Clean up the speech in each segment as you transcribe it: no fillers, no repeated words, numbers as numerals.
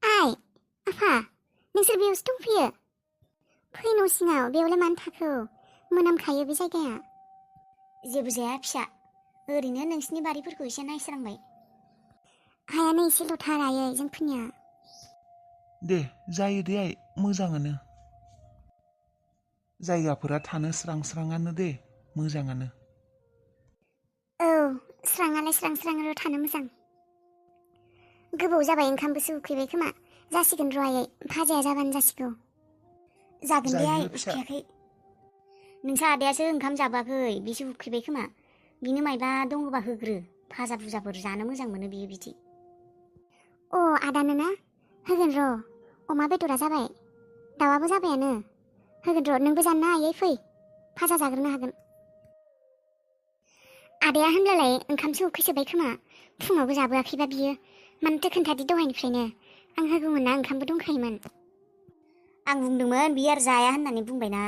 आइ, आफा, नोंसोर बेयावसो दंफैयो? फै न' सिङाव, बेयावलाय मानो थाखो? मोनामखायो बे जायगाया। जेबो जाया फिसा, ओरैनो नोंसिनि बारिफोरखौ एसे नायस्रांबाय। हायानो एसेल'थार आयै जोंफोरनिया। दे जायो दे आइ, मोजाङानो। जायगाफोरा थानो स्रां स्राङानो दे, मोजाङानो। औ, स्राङालाय स्रां स्रांल' थानो मोजां। गोबाव जाबाय ओंखामबोसो उखैबाय खोमा। जासिगोन र' आयै, भाजाया जाबानो जासिगौ। जागोन दे आइ, जायो फिसा। उखैयाखै। नोंसा आदायासो ओंखाम जाबाखै, बिसो उखैबाय खोमा। बिनो मायबा दङबा होग्रो, भाजा भुजाफोर जानो मोजां मोनो बियो बिदि। अ आदानो ना? होगोन र', अमा बेदरा जाबाय, दाउआबो जाबायानो। होगोन र', नोंबो जानो ना आयै फै, भाजा जाग्रोनो हागोन। आदाया होनब्लालाय ओंखामसो उखैसोबाय खोमा, फुङावबो जाबोआखैबा बियो। मानोथो खोन्थादि दहायनिफ्रायनो, आं होगौमोन ना ओंखामबो दंखायोमोन। आं बुंदोंमोन बियो आरो जाया होननानै बुंबायना।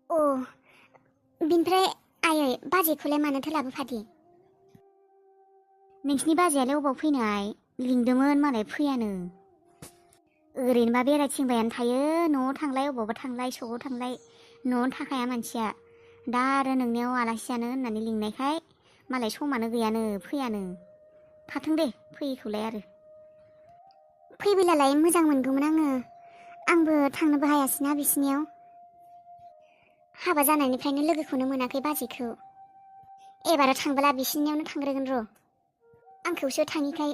अ, बिनिफ्राय आयै बाजैखौलाय मानोथो लाबोफादि? नोंसिनि बाजैयालाय अबाव फैनाय? लिंदोंमोन मालाय फैयानो। ओरैनोबा बेरायथिंबायानो थायो, न'आव थांलाय अबावबा थांलाय स'आव थांलाय, न'आवनो थाखाया मानसिया। दा आरो नोंनियाव आलासि जानो होननानै लिंनायखाय मालाय समानो गैयानो, फैयानो। थाथों दे, फैयैखौलाय आरो। फैबोलालाय मोजां मोनगौमोन आङो, आंबो थांनोबो हायासैना बिसिनियाव। हाबा जानायनिफ्रायनो लोगोखौनो मोनाखै बाजैखौ। एबाराव थांबोला बिसिनियावनो थांग्रोगोन र'। आंखौसो थाङिखाय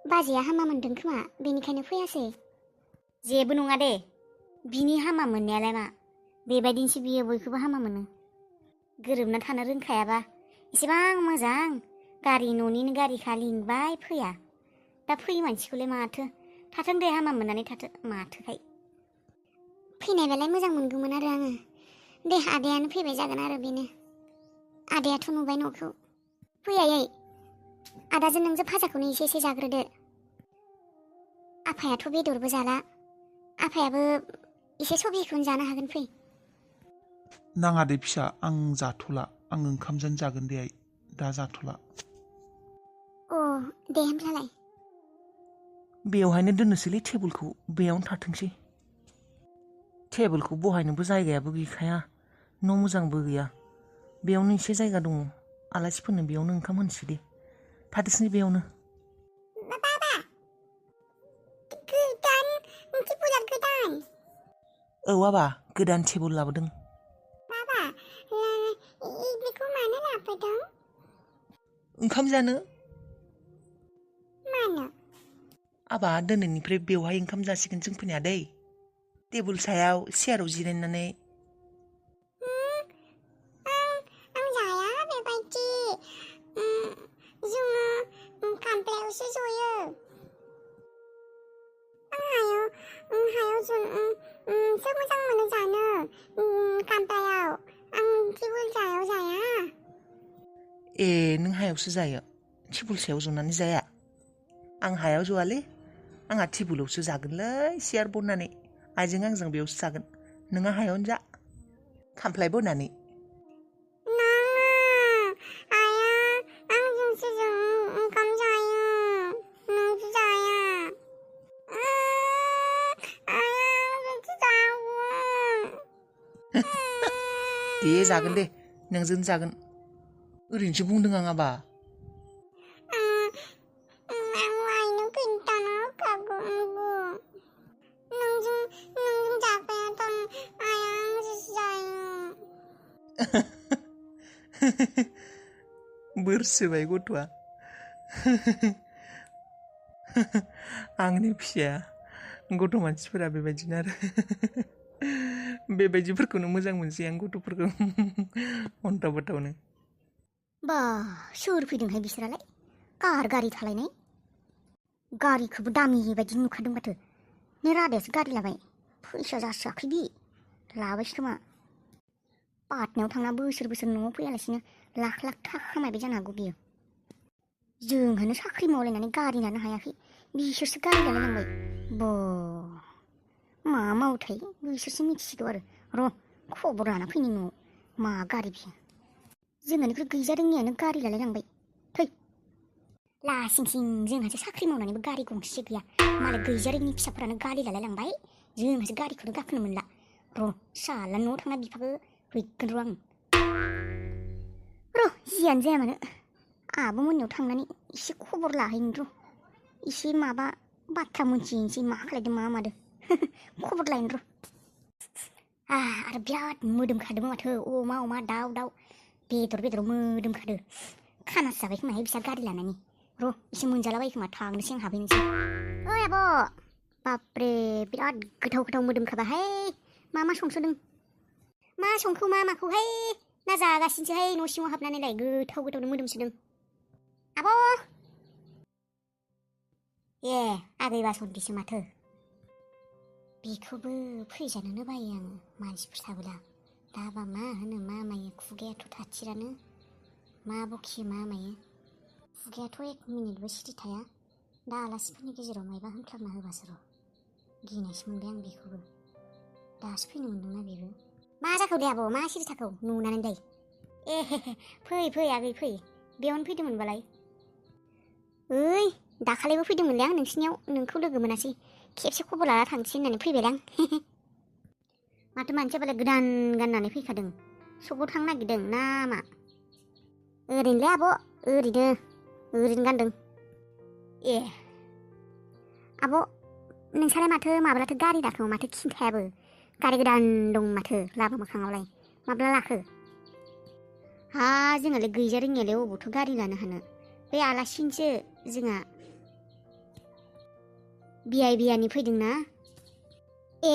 बाजैया हामा मोनदों खोमा, बेनिखायनो फैयासै। जेबो नङा दे, बिनि हामा मोननायालाय मा? बेबायदिनोसो बियो बयखौबो हामा मोनो। गोरोबना थानो रोंखायाबा एसेबां मोजां, गारि न'निनो गारिखा लिंबाय फैया। दा फैयै मानसिखौलाय माथो, थाथों दे हामा मोननानै थाथो, माथोखाय। फैनायबालाय मोजां मोनगौमोन आरो आङो। दे आदायानो फैबाय जागोन आरो बेनो। आदायाथ' नुबाय न'खौ। फै आयै, आदाजों नोंजों भाजाखौनो एसे एसे जाग्रोदो। आफायाथ' बेदरबो जाला, आफायाबो एसे सबिखौनो जानो हागोन फै। नाङा दे फिसा, आं जाथ'ला, आं ओंखामजों जागोन दे आइ, दा जाथ'ला। अ, दे होमब्लालाय। बेवहायनो दोननोसैलै टेबोलखौ, बेयावनो थाथोंसै। टेबोलखौ बहायनोबो जायगायाबो गैखाया, न' मोजांबो गैया। बेयावनो एसे जायगा दङ, आलासिफोरनो बेयावनो ओंखाम होनोसै दे। थाथोंसै बेयावनो। बाबा, गोदान टेबोला गोदान। औ आबा, गोदान टेबोल लाबोदों। बाबा, बेखौ मानो लाबोदों? ओंखाम जानो। मानो? आबा, दिनैनिफ्राय बेवहाय ओंखाम जासिगोन जोंफोरनि आदै। टेबोल सायाव चेयाराव जिरायनानै। आं जाया बेबायदि। जोङो खामफ्लायावसो जयो। हायाव सो मोजां मोनो जानो, खामफ्लायाव। आं टेबोल सायाव जाया। ए, नों हायावसो जायो, टेबोल सायाव जनानै जाया? आं हायाव जआलै, आंहा टेबोलावसो जागोनलै चेयार बनानै। आइजों आंजों बेयावसो जागोन, नोंहा हायावनो जा, खामफ्लाय बनानै। दे जागोन दे, नोंजोंनो जागोन। ओरैनोसो बुंदों आं आबा। बोरसोबाय गथ'आ। आंनि फिसाया, गथ' मानसिफोरा बेबायदिनो आरो। बेबायदिफोरखौनो मोजां मोनसै आं गथ'फोरखौ, अन्थाव बाथावनो। बा, सोर फैदोंहाय बिसोरालाय? कार गारि थालायनाय। गारिखौबो दामि बायदि नुखादों माथो। नै रादायासो गारि लाबाय, फैसा जास्रायाखै बि, लाबायसो खोमा। पाटनायाव थांना बोसोर बोसोर न'आव फैयालासिनो लाख लाख थाखा खामायबाय जानो हागौ बियो। जोंहानो साख्रि मावलायनानै गारि लानो हायाखै, बिसोरसो गारि लालायलांबाय। मा मावथाय बिसोरसो मिथिसिगौ आरो। र' खबर लाना फैनि न'आव, मा गारि बियो। जोंहानिफ्राय गैजा रोङियानो गारि लालायलांबाय। थै, लासिंसिं जोंहासो साख्रि मावनानैबो गारि गंसे गैया मालाय गैजारोङि फिसाफोरानो गारि लालायलांबाय जोंहासो गारिखौनो गाखोनो मोनला र' साला न'आव थांना बिफाखौ हैगोन र' आं र' जियानो जाया मानो आब' मोननियाव थांनानै एसे खबर लाहैनो र' एसे माबा बाथ्रा मोनथिनोसै मा खालायदों मा मादों खबर लायनो र' आरो बिराद मोदोमखादोंमोन माथो अमा दाउ बेदर मोदोमखादो खानासो जाबाय खोमाहाय बिसा गारि लानानै र' एसे मोनजालाबायो खोमा थांनोसै आं हाबहैनोसै ओइ आब' बाब्रे बिराद गोथाव मोदोमखाबाहाय मा संसोदों मा संखो माखौहाय ना जागासिनोसोहाय न' सिङाव हाबनानैलाय गोथावनो मोदोमसोदों आब' ए आगै बासन्तिसो माथो बेखौबो फैजानोनो बायो आङो मानसिफोर थाबोला दाबा मा होनो मा मायो खुगायाथ' थाथिरानो मा बखियो मा मायो खुगायाथ' 1 मिनिटबो सिरि थाया दा आलासिफोरनि गेजेराव मायबा होनख्लाबना होबासो र' गिनायसो मोनबाय आं बेखौबो दासो फैनो मोनदोंना बेबो मा जाखो दे आब' मा सिरि थाखौ नुनानै दै ए फै आगै फै बेयावनो फैदोंमोनबालाय ओइ दाखालिबो फैदोंमोनलै आं नोंसिनियाव नोंखौ लोगो मोनासै खेबसे खबर लाना थांसै होननानै फैबायलां माथो मानसियाबालाय गोदान गाननानै फैखादों सकाव थांनो नागिरदों ना मा ओरैनोलै आब' ओरैनो गानदों ए आब' नोंसालाय माथो माब्लाथो गारि लाखो माथो खिन्थायाबो गारि गोदान दं माथो लामा मोखाङावलाय माब्ला लाखो हा जोंहालाय गैजा रोङियालाय अबावथो गारि लानो हानो बे आलासिनिसो जोंहा बियानि फैदोंना ए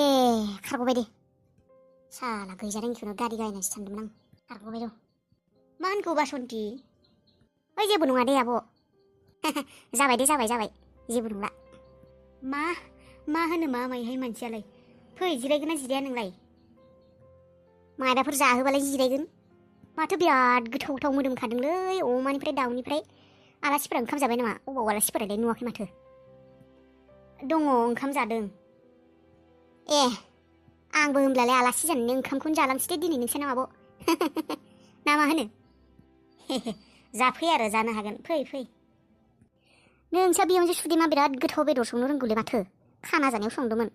खारग'बाय दे साला गैजा रोङिखौनो गारि गायनायसो सानदोंमोन आं खारग'बाय र' मा होनखो बासन्ति ओइ जेबो नङा दे आब' जाबाय दे जाबाय जेबो नंला मा होनो मा मायोहाय मानसियालाय फै जिरायगोन ना जिराया नोंलाय मायबाफोर जाहोबालाय जिरायगोन माथो बिराद गोथाव मोदोमखादोंलै अमानिफ्राय दाउनिफ्राय आलासिफोरा ओंखाम जाबाय नामा अबाव आलासिफोरालाय नुवाखै माथो दङ ओंखाम जादों ए आंबो होमब्लालाय आलासि जानानै ओंखामखौनो जालांसै दे दिनै नोंसानाव आब' ना मा होनो जाफै आरो जानो हागोन फै नोंसा बिहामजो सुदिमा बिराद गोथाव बेदर संनो रोंगौलै माथो खाना जानायाव संदोंमोन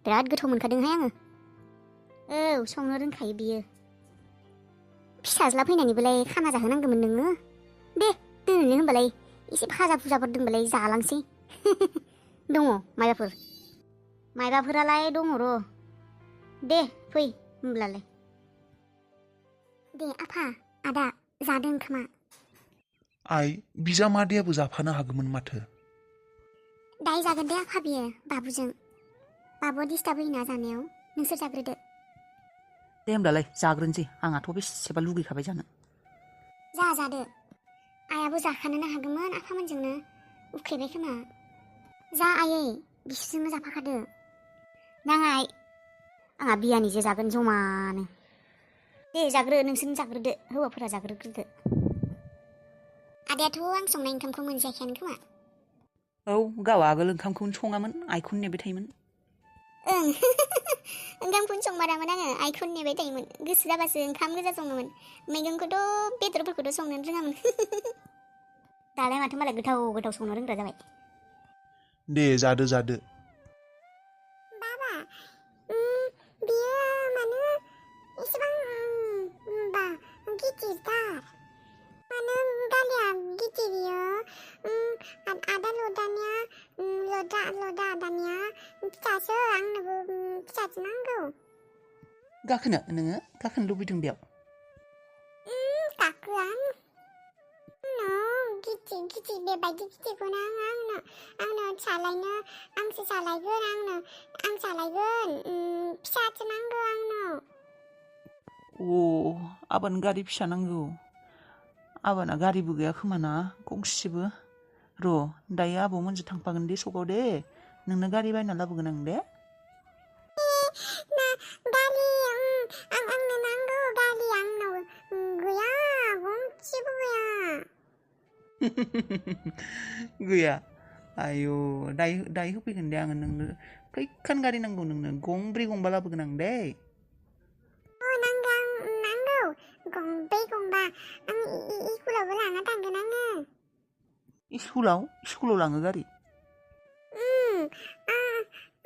बिराद गोथाव मोनखादोंहाय आङो औ संनो रोंखायो बियो फिसाज्ला फैनायनिबोलाय खाना जाहोनांगौमोन नोङो दे दोनैनो होमबालाय एसे भाजा भुजाफोर दंबालाय जालांसै दङ मायबाफोरालाय दङ र' दे फै होमब्लालाय दे आफा आदा जादों खोमा आइ बिजामादैयाबो जाफानो हागौमोन माथो दाय जागोन दे आफा बियो बाबुआ डिस्टार्ब होयोना जानायाव नोंसोर जाग्रोदो दे होमब्लालाय जाग्रोनोसै आंहाथ' बेसेबा लुगैखाबाय जानो जादो आइयाबो जाखानोनो हागौमोन आफामोनजोंनो उखैबाय खोमा जा आयै बिसोरजोंनो जाफाखादो नाङा आंहा बियानिजों जागोन जमानो दे नोंसोरनो जाग्रोदो हौवाफोरा जाग्रोदो आदायाथ' आं संनाय ओंखामखौ मोनजायाखैयानो खोमा औ गाव आगोल ओंखामखौनो सङामोन आइखौनो नेबाय थायोमोन ओं ओंखामखौनो संमारामोन आङो आइखौनो नेबाय थायोमोन गोसो जाबासो ओंखाम गोजा सङोमोन मैगंखौथ' बेदरफोरखौथ' संनोनो रोङामोन दालाय माथो मालाय गोथाव संनो रोंग्रा जाबाय दे जादो बाबा बियो मानो एसेबां गिदिरथार मानो गालिया गिदिर बियो आदा लदानिया लदा आदानिया फिसासो आंनोबो फिसासो नांगौ गाखोनो लुबैदों बेयाव गाखोआ गिदिर बेबायदि गिदिरखौनो आंनो सालायनो आंसो सालायगोन आं सालायगोन फिसासो नांगौ आंनो आबानो गारि फिसा नांगौ आबाना गारिबो गैया खोमाना गंसेबो र' दायो आबौमोनजों थांफागोन दे सकाव दे नोंनो गारि बायना लाबोगोन आं दे गारि आंनो नांगौ गारि आंनाव गैया गंसेबो गैया आयौ दायो होफैगोन दे आङो नोंनो खैखान गारि नांगौ नोंनो गंब्रै गंबा लाबोगोन आं दे नांगौ गंब्रै गंबा आं स्कुलावबो लाना थांगोन आङो स्कुलाव लाङो गारि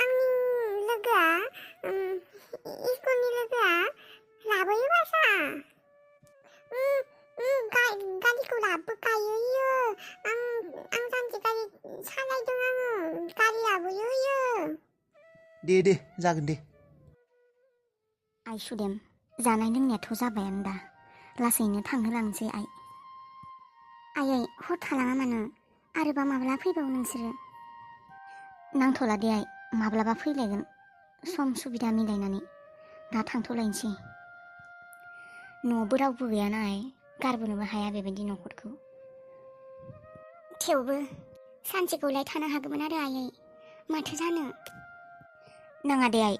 आंनि लोगोआ स्कुलनि लोगोआ लाबोयो बासा गारिखौ लाबोखायो आं सानसे गारि सालायदों आङो गारि लाबोयो दे जागोन दे आइ सुदेम जानाय लोंनायाथ' जाबायानो दा लासैनो थांहोलांसै आइ आयै हर थालाङा मानो आरोबा माब्ला फैबावो नोंसोरो नांथ'ला दे आइ माब्लाबा फैलायगोन सम सुबिदा मिलायनानै दा थांथ'लायनोसै न'आवबो रावबो गैयाना आइ गारबोनोबो हाया बेबायदि न'खरखौ थेवबो सानसेखौलाय थानो हागौमोन आरो आयै माथो जानो नाङा दे आइ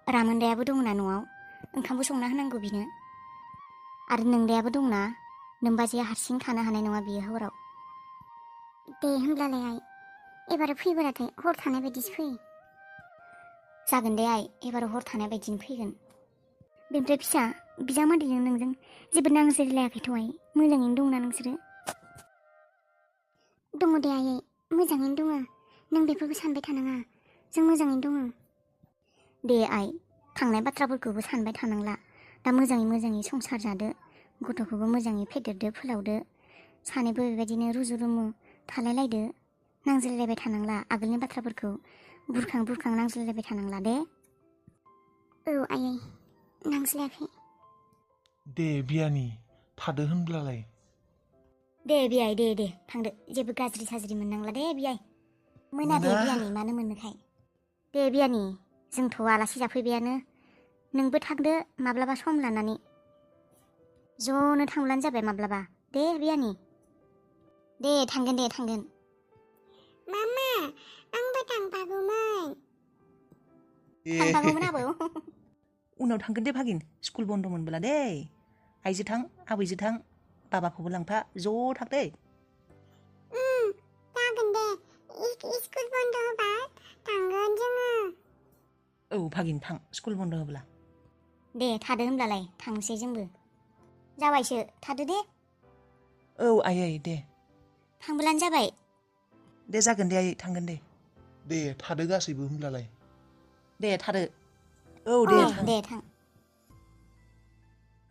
रामोनदायाबो दंना न'आव ओंखामबो संना होनांगौ बिनो आरो नोंदायाबो दंना नोमबाजैया हारसिं थानो हानाय नङा बियो हराव दे होनब्लालाय आइ एबार फैबोलाथाय हर थानाय बायदिसो फै जागोन दे आइ एबार हर थानाय बायदिनो फैगोन बेनिफ्राय फिसा बिजामादैजों नोंजों जेबो नांज्लायलायाखैथ' आइ मोजाङैनो दंना नोंसोरो दङ दे आयै मोजाङैनो दङ नों बेफोरखौ सानबाय थानाङा जों मोजाङैनो दङ दे आइ थांनाय बाथ्राफोरखौबो सानबाय थानांला दा मोजाङै संसार जादो गथ'खौबो मोजाङै फेदेरदो फोलावदो सानैबो बेबायदिनो रुजु रुमु थालायलायदो नांज्लायलायबाय थानांला आगोलनि बाथ्राफोरखौ बुरखां नांज्लायलायबाय थानांला दे औ आयै नांज्लायाखै दे बियानि थादो होनब्लालाय दे बियाय दे थांदो जेबो गाज्रि साज्रि मोननांला दे बियाय मोना दे बियानि मानो मोननोखाय दे बियानि जोंथ' आलासि जाफैबायानो नोंबो थांदो माब्लाबा सम लानानै ज'नो थांब्लानो जाबाय माब्लाबा दे बियानि दे थांगोन मामा आंबो थांफागौमोन थांफागौमोन आबौ उनाव थांगोन दे भागिन स्कुल बन्द' मोनब्ला दे आइजो थां आबैजो थां बाबाखौबो लांफा ज' थां दे जागोन दे स्कुल बन्द होबा थांगोन जोङो औ भागिन थां स्कुल बन्द' होब्ला दे थादो होनब्लालाय थांसै जोंबो जाबायसो थादो दे औ आयै दे थांब्लानो जाबाय दे जागोन दे आयै थांगोन दे थादो गासैबो होनब्लालाय दे थादो औ दे थां दे थां